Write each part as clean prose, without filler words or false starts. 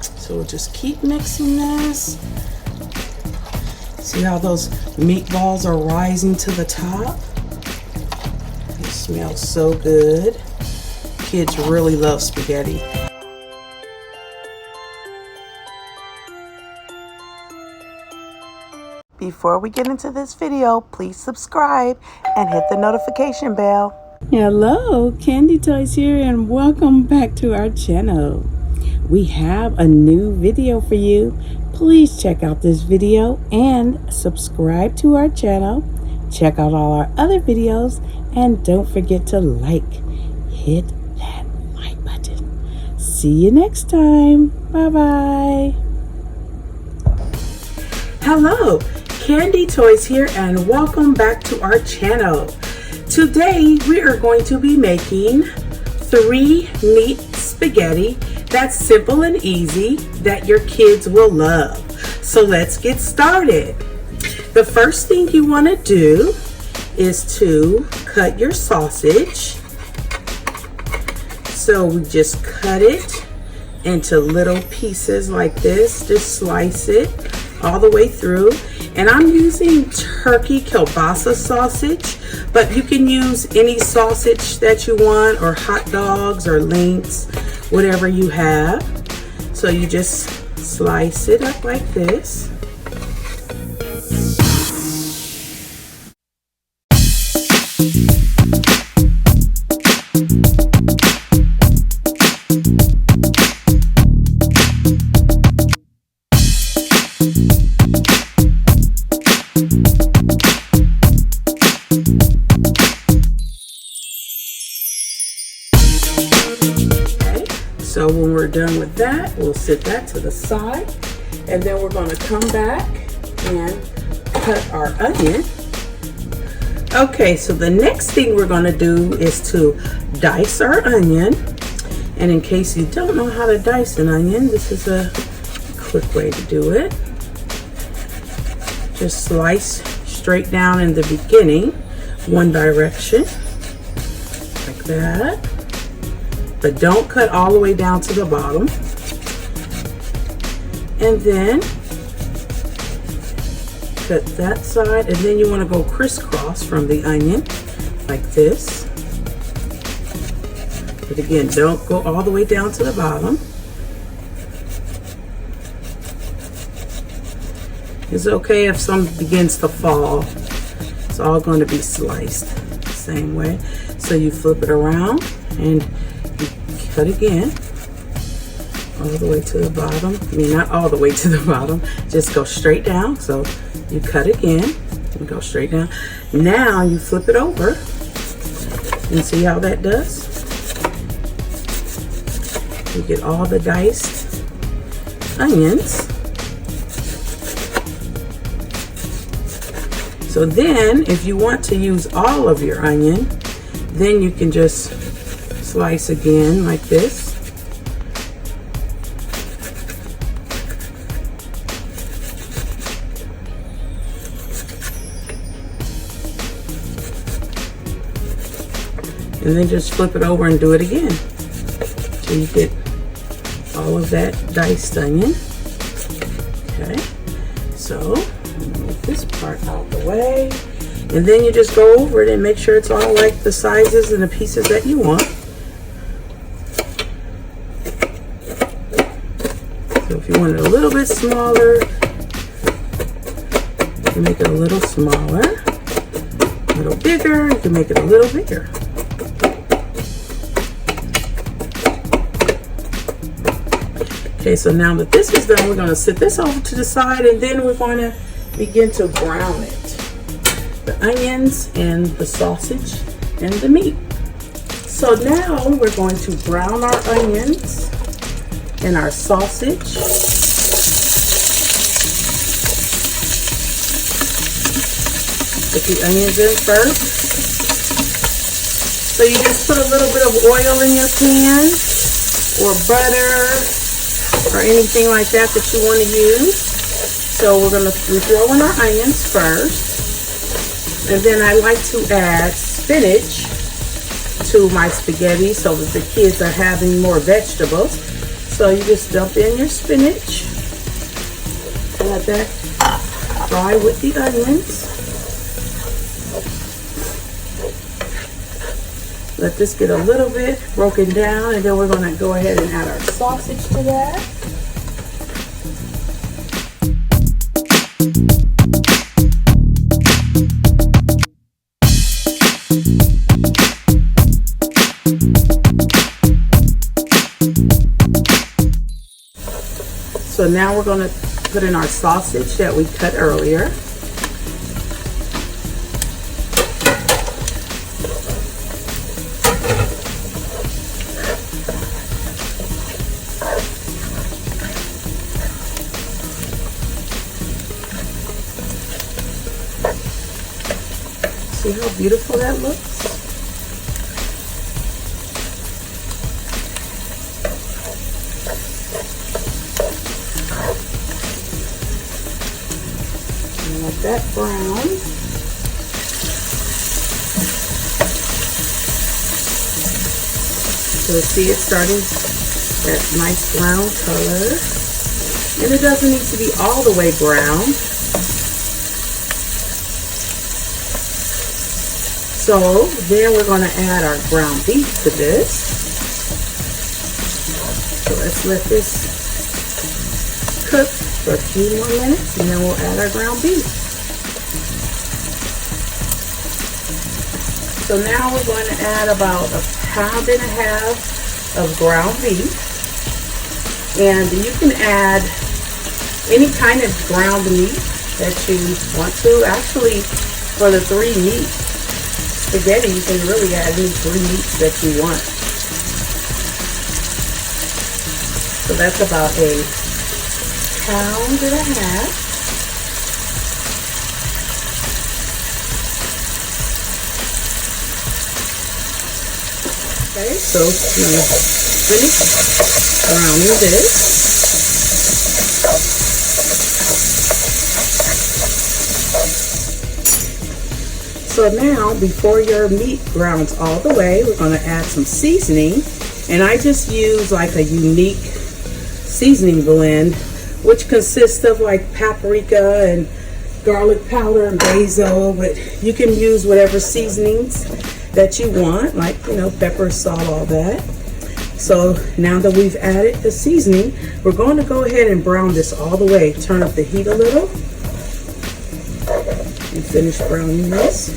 So we'll just keep mixing this. See how those meatballs are rising to the top? It smells so good. Kids really love spaghetti. Before we get into this video, please subscribe and hit the notification bell. Hello, Candy Toys here, and welcome back to our channel. We have a new video for you. Please check out this video and subscribe to our channel. Check out all our other videos, and don't forget to hit that like button. See you next time. Bye-bye. Hello, Candy Toys here, and welcome back to our channel. Today we are going to be making 3 meat spaghetti that's simple and easy that your kids will love. So let's get started. The first thing you want to do is to cut your sausage. So we just cut it into little pieces like this. Just slice it all the way through. And I'm using turkey kielbasa sausage, but you can use any sausage that you want, or hot dogs or links, whatever you have. So you just slice it up like this. So when we're done with that, we'll set that to the side, and then we're going to come back and cut our onion. Okay, so the next thing we're going to do is to dice our onion. And in case you don't know how to dice an onion, this is a quick way to do it. Just slice straight down in the beginning, one direction, like that. But don't cut all the way down to the bottom. And then cut that side, and then you want to go crisscross from the onion like this. But again, don't go all the way down to the bottom. It's okay if some begins to fall. It's all going to be sliced the same way. So you flip it around and cut again, all the way to the bottom. I mean, not all the way to the bottom, just go straight down. So you cut again and go straight down. Now you flip it over and see how that does. You get all the diced onions. So then if you want to use all of your onion, then you can just slice again like this. And then just flip it over and do it again. So you get all of that diced onion. Okay, so move this part out of the way. And then you just go over it and make sure it's all like the sizes and the pieces that you want. So if you want it a little bit smaller, you can make it a little smaller. A little bigger, you can make it a little bigger. Okay, so now that this is done, we're going to set this over to the side, and then we're going to begin to brown it. The onions and the sausage and the meat. So now we're going to brown our onions and our sausage. Put the onions in first. So you just put a little bit of oil in your pan, or butter, or anything like that that you want to use. So we throw in our onions first, and then I like to add spinach to my spaghetti so that the kids are having more vegetables. So you just dump in your spinach, let that fry with the onions. Let this get a little bit broken down, and then we're going to go ahead and add our sausage to that. So now we're going to put in our sausage that we cut earlier. See how beautiful that looks? Let that brown. So see, it's starting that nice brown color. And it doesn't need to be all the way brown. So then we're going to add our ground beef to this. So let's let this cook for a few more minutes, and then we'll add our ground beef. So now we're going to add about 1.5 pounds of ground beef. And you can add any kind of ground meat that you want to. Actually, for the 3 meat spaghetti, you can really add any 3 meats that you want. So that's about 1.5 pounds. Okay, so I'm going to finish browning this. So now, before your meat browns all the way, we're going to add some seasoning. And I just use like a unique seasoning blend, which consists of like paprika and garlic powder and basil. But you can use whatever seasonings that you want, like, you know, pepper, salt, all that. So now that we've added the seasoning, we're going to go ahead and brown this all the way. Turn up the heat a little and finish browning this.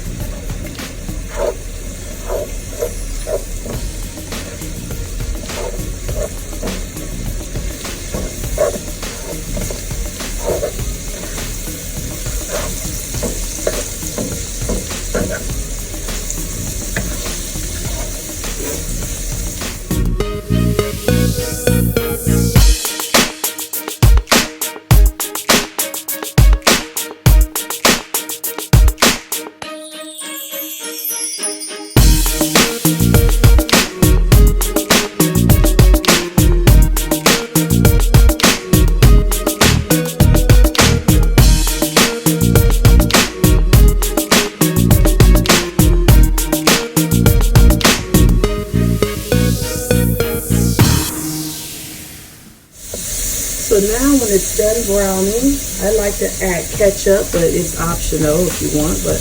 So now when it's done browning, I like to add ketchup, but it's optional if you want, but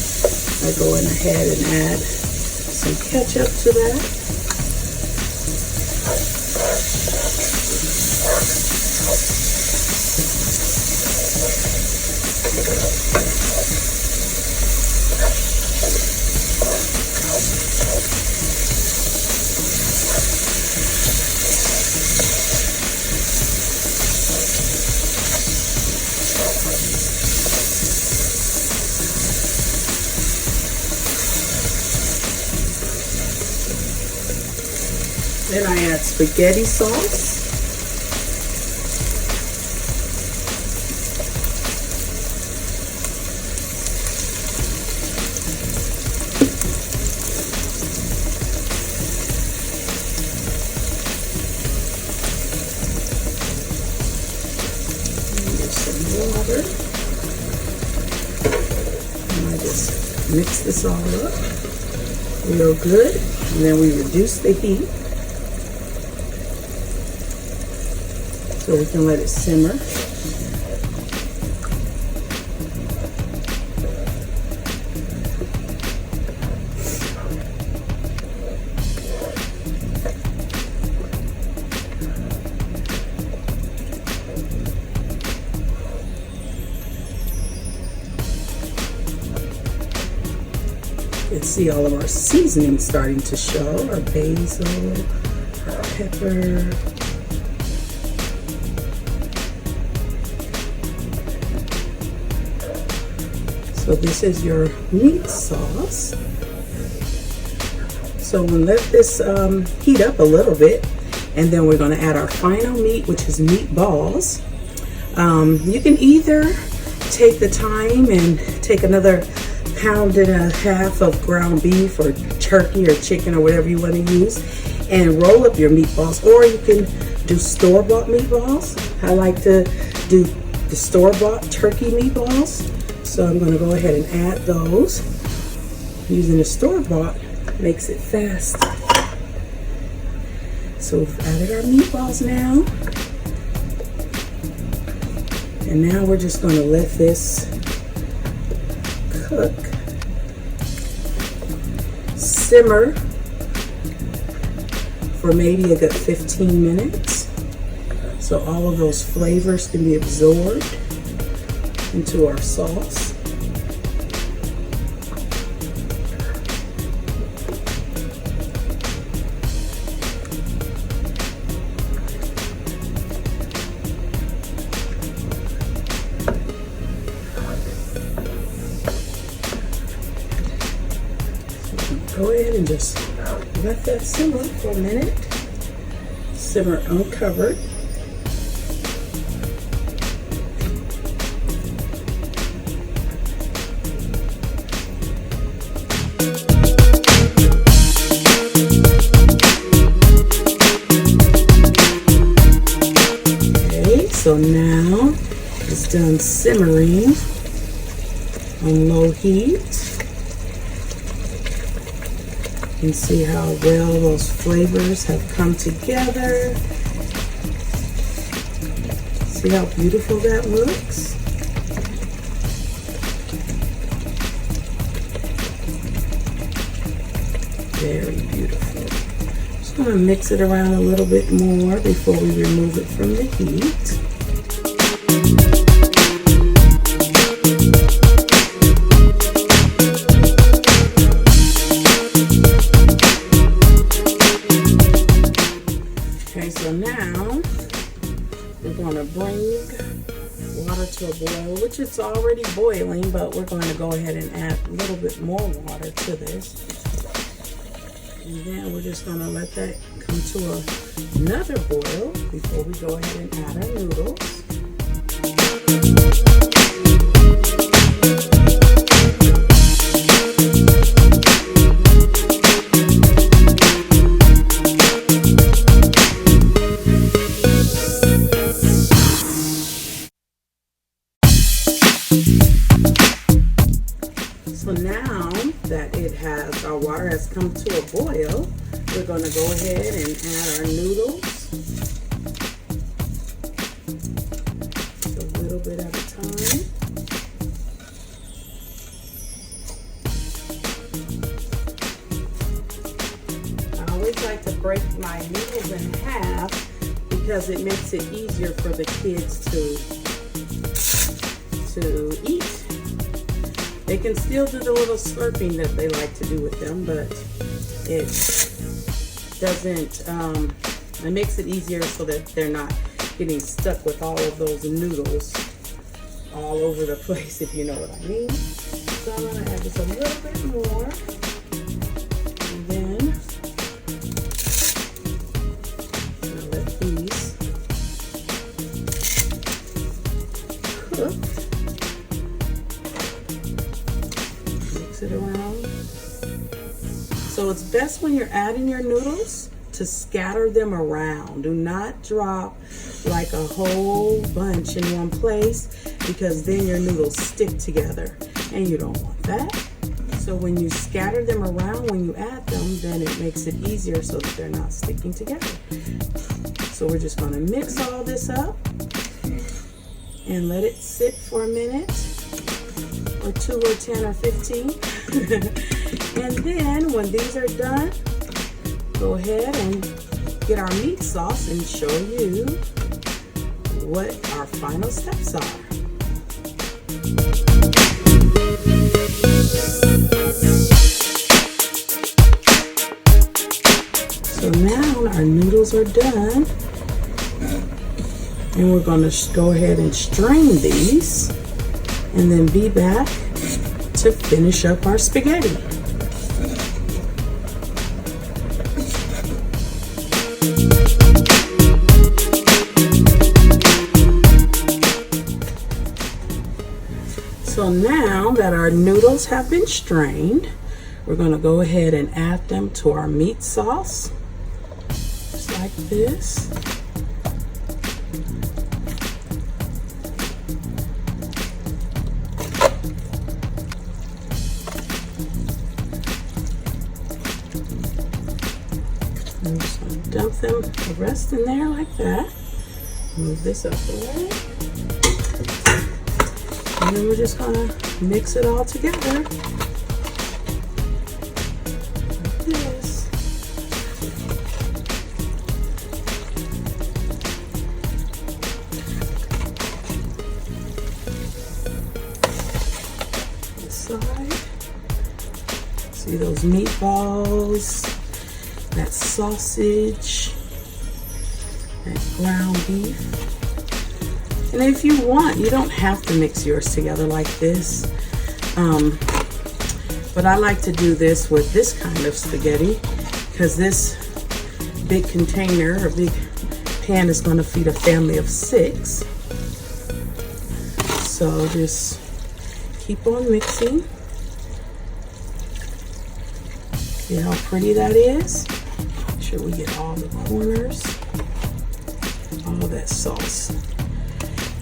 I go in ahead and add some ketchup to that. Then I add spaghetti sauce. And there's some water. And I just mix this all up real good. And then we reduce the heat. so we can let it simmer. You can see all of our seasoning starting to show. Our basil, our pepper. So this is your meat sauce. So we'll let this heat up a little bit, and then we're going to add our final meat, which is meatballs. You can either take the time and take another 1.5 pounds of ground beef or turkey or chicken or whatever you want to use and roll up your meatballs, or you can do store-bought meatballs. I like to do the store-bought turkey meatballs, so I'm going to go ahead and add those. Using the store-bought makes it fast. So we've added our meatballs now, and now we're just going to let this cook, simmer for maybe a good 15 minutes so all of those flavors can be absorbed into our sauce. Go ahead and just let that simmer for a minute. Simmer uncovered. Okay, so now it's done simmering on low heat. You can see how well those flavors have come together. See how beautiful that looks? Very beautiful. Just going to mix it around a little bit more before we remove it from the heat. So now we're going to bring water to a boil, which it's already boiling, but we're going to go ahead and add a little bit more water to this. And then we're just going to let that come to another boil before we go ahead and add our noodles. So now that our water has come to a boil, we're going to go ahead and add our noodles. Just a little bit at a time. I always like to break my noodles in half because it makes it easier for the kids to eat. They can still do the little slurping that they like to do with them, but it doesn't, it makes it easier so that they're not getting stuck with all of those noodles all over the place, if you know what I mean. So I'm going to add just a little bit more, and then I'm going to let these cook. It around. So it's best when you're adding your noodles to scatter them around. Do not drop like a whole bunch in one place, because then your noodles stick together and you don't want that. So when you scatter them around when you add them, then it makes it easier so that they're not sticking together. So we're just going to mix all this up and let it sit for a minute or 2 or 10 or 15. And then when these are done, go ahead and get our meat sauce and show you what our final steps are. So now our noodles are done, and we're going to go ahead and strain these and then be back to finish up our spaghetti. So now that our noodles have been strained, we're going to go ahead and add them to our meat sauce, just like this. I'm just going to dump them, the rest in there like that. Move this up the way. And then we're just going to mix it all together. Like this. This side. See those meatballs, that sausage, that ground beef. And if you want, you don't have to mix yours together like this. But I like to do this with this kind of spaghetti because this big container or big pan is going to feed a family of 6. So just keep on mixing. See how pretty that is? Make sure we get all the corners, all that sauce.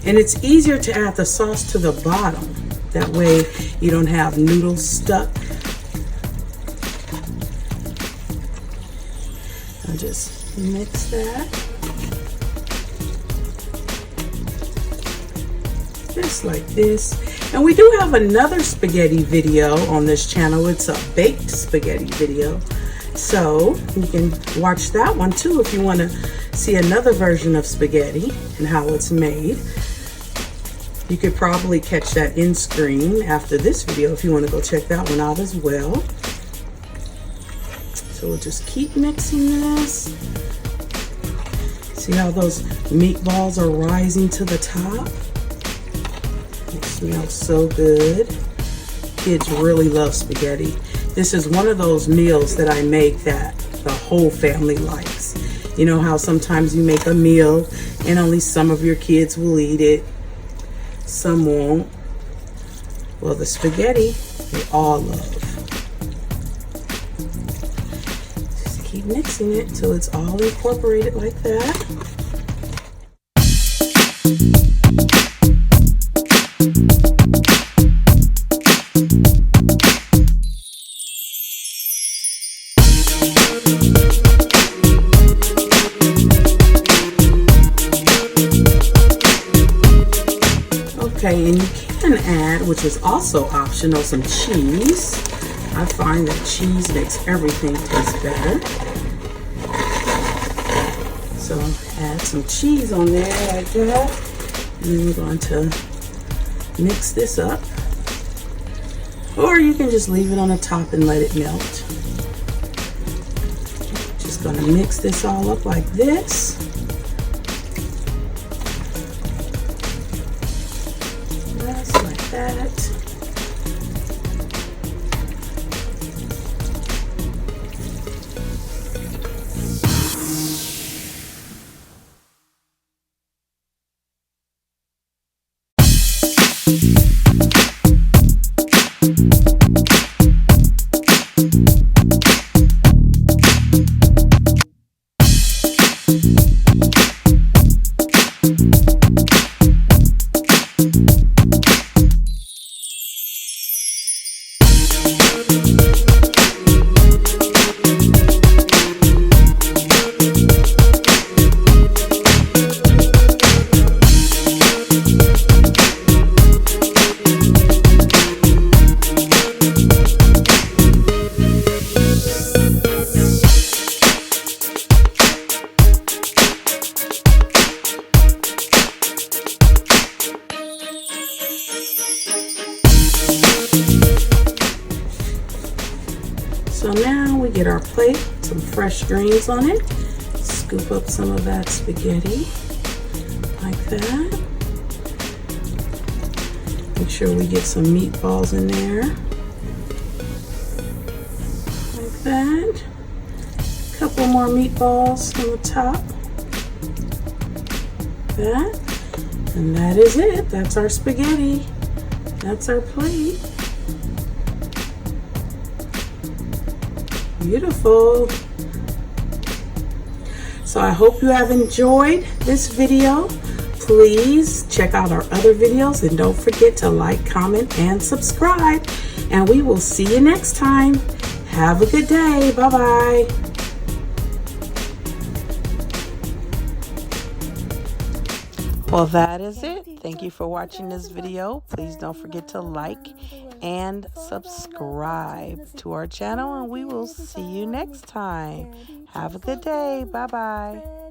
And it's easier to add the sauce to the bottom. That way you don't have noodles stuck. I'll just mix that. Just like this. And we do have another spaghetti video on this channel. It's a baked spaghetti video. So you can watch that one too if you want to see another version of spaghetti and how it's made. You could probably catch that in screen after this video if you want to go check that one out as well. So we'll just keep mixing this. See how those meatballs are rising to the top? It smells so good. Kids really love spaghetti. This is one of those meals that I make that the whole family likes. You know how sometimes you make a meal and only some of your kids will eat it. Some won't. Well, the spaghetti, they all love. Just keep mixing it till it's all incorporated like that. Okay, and you can add, which is also optional, some cheese. I find that cheese makes everything taste better. So add some cheese on there like that. And then we're going to mix this up. Or you can just leave it on the top and let it melt. Just going to mix this all up like this. Like that. get our plate, some fresh greens on it. Scoop up some of that spaghetti like that. Make sure we get some meatballs in there like that. A couple more meatballs on the top. That. And that is it. That's our spaghetti. That's our plate. Beautiful. So I hope you have enjoyed this video. Please check out our other videos and don't forget to like, comment, and subscribe. And we will see you next time. Have a good day. Bye-bye. Well, that is it. Thank you for watching this video. Please don't forget to like and subscribe to our channel, and we will see you next time. Have a good day. Bye-bye.